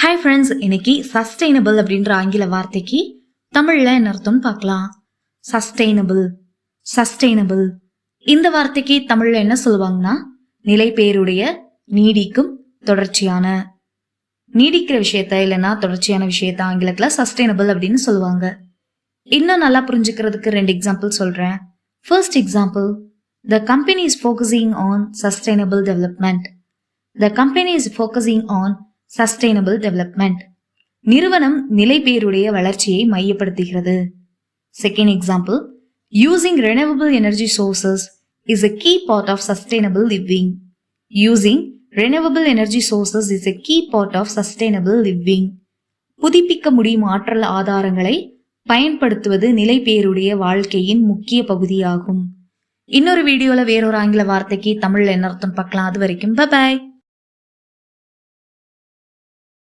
Hi friends, இன்னைக்கு sustainable அப்படின்ற ஆங்கில வார்த்தைக்கு தமிழ்ல என்ன அர்த்தம்னு பார்க்கலாம். சஸ்டைனபிள் இந்த வார்த்தைக்கு தமிழ்ல என்ன சொல்லுவாங்கன்னா, நிலை பெயருடைய, நீடிக்கும், தொடர்ச்சியான. நீடிக்கிற விஷயத்த இல்லைன்னா தொடர்ச்சியான விஷயத்த ஆங்கிலத்துல சஸ்டைனபிள் அப்படின்னு சொல்லுவாங்க. இன்னும் நல்லா புரிஞ்சுக்கிறதுக்கு 2 எக்ஸாம்பிள் சொல்றேன். First example, the company is focusing on sustainable development. The company is focusing on sustainable development. நிறுவனம் நிலைபேறுடைய வளர்ச்சியை மையப்படுத்துகிறது. Second example, using renewable energy sources is a key part of sustainable living. Using renewable energy sources is a key part of sustainable living. புதுப்பிக்க முடியும் ஆற்றல் ஆதாரங்களை பயன்படுத்துவது நிலைபேறுடைய வாழ்க்கையின் முக்கிய பகுதியாகும். இன்னொரு வீடியோல வேறொரு ஆங்கில வார்த்தைக்கு தமிழ்ல என்ன அர்த்தம் பார்க்கலாம். அது வரைக்கும் பை.